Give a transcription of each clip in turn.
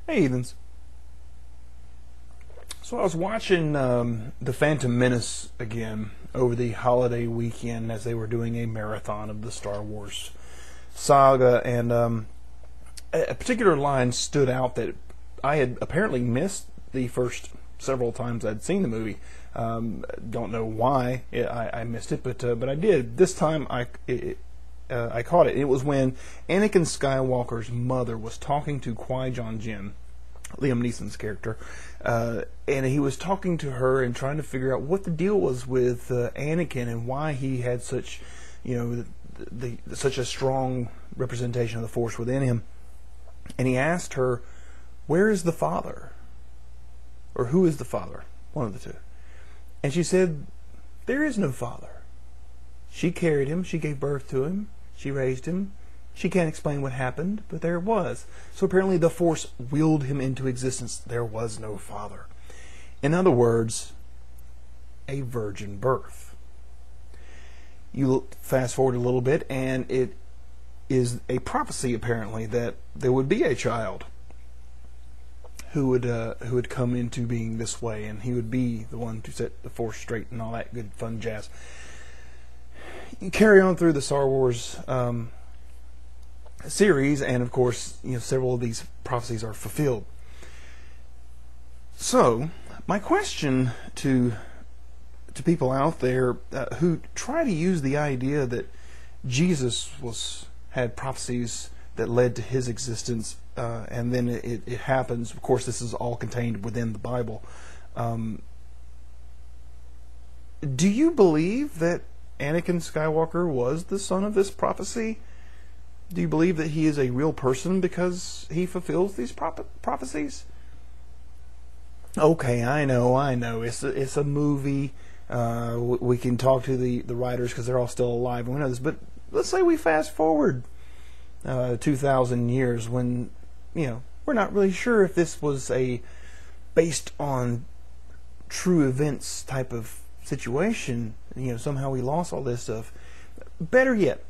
Hey, Evans. So I was watching The Phantom Menace again over the holiday weekend as they were doing a marathon of the Star Wars saga, and a particular line stood out that I had apparently missed the first several times I'd seen the movie. Don't know why I missed it, but I did. This time I caught it. It was when Anakin Skywalker's mother was talking to Qui-Gon Jinn, Liam Neeson's character, and he was talking to her and trying to figure out what the deal was with Anakin and why he had such, such a strong representation of the Force within him. And he asked her, "Where is the Father?" Or "Who is the Father?" One of the two. And she said, "There is no Father. She carried him. She gave birth to him. She raised him. She can't explain what happened, but there it was." So apparently the Force willed him into existence. There was no Father. In other words, a virgin birth. You fast forward a little bit, and it is a prophecy, apparently, that there would be a child who would come into being this way, and he would be the one to set the Force straight and all that good fun jazz. You carry on through the Star Wars series, and of course, several of these prophecies are fulfilled. So, my question to people out there who try to use the idea that Jesus had prophecies that led to his existence, and then it happens. Of course, this is all contained within the Bible. Do you believe that Anakin Skywalker was the son of this prophecy? Do you believe that he is a real person because he fulfills these prophecies? Okay, I know. It's a movie. We can talk to the writers because they're all still alive, and we know this. But let's say we fast forward 2,000 years when we're not really sure if this was a based on true events type of situation. Somehow we lost all this stuff. Better yet,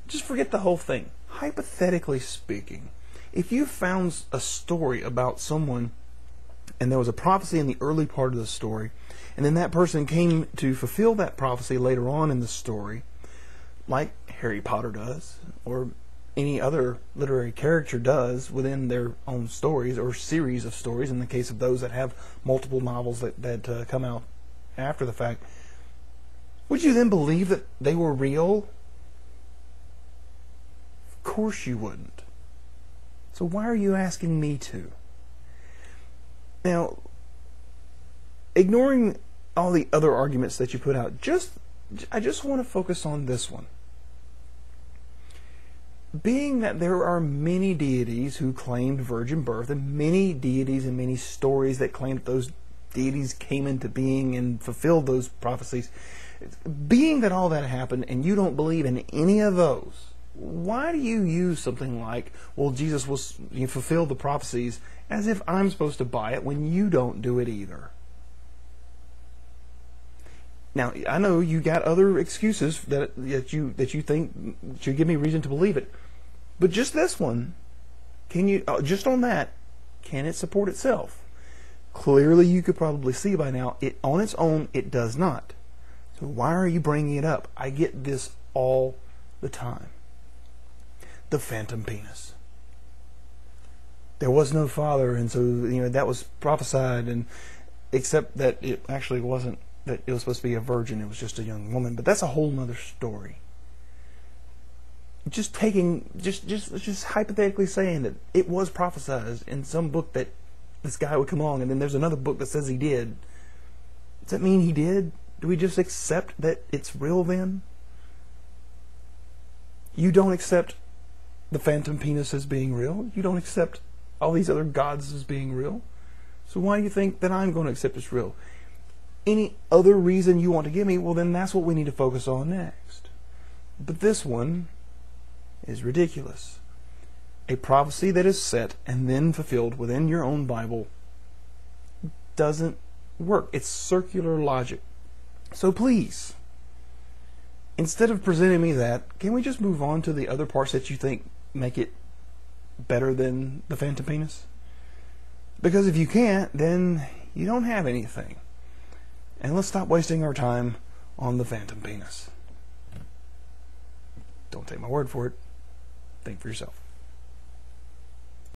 just forget the whole thing. Hypothetically speaking, if you found a story about someone and there was a prophecy in the early part of the story, and then that person came to fulfill that prophecy later on in the story, like Harry Potter does, or any other literary character does within their own stories or series of stories, in the case of those that have multiple novels that come out after the fact, would you then believe that they were real? Of course you wouldn't. So why are you asking me to? Now, ignoring all the other arguments that you put out, I just want to focus on this one. Being that there are many deities who claimed virgin birth, and many deities and many stories that claimed those deities came into being and fulfilled those prophecies, being that all that happened and you don't believe in any of those, why do you use something like, well, Jesus fulfilled the prophecies, as if I'm supposed to buy it when you don't do it either? Now, I know you got other excuses that you think should give me reason to believe it, but just this one, just on that, can it support itself? Clearly, you could probably see by now, on its own, it does not. So why are you bringing it up? I get this all the time. The phantom penis. There was no father, and so that was prophesied, and except that it actually wasn't. That it was supposed to be a virgin. It was just a young woman. But that's a whole other story. Just hypothetically saying that it was prophesied in some book that this guy would come along, and then there's another book that says he did. Does that mean he did? Do we just accept that it's real then? You don't accept the phantom penis as being real? You don't accept all these other gods as being real? So why do you think that I'm going to accept it's real? Any other reason you want to give me, well, then that's what we need to focus on next. But this one is ridiculous. A prophecy that is set and then fulfilled within your own Bible doesn't work. It's circular logic. So please, instead of presenting me that, can we just move on to the other parts that you think make it better than the phantom penis? Because if you can't, then you don't have anything. And let's stop wasting our time on the phantom penis. Don't take my word for it. Think for yourself.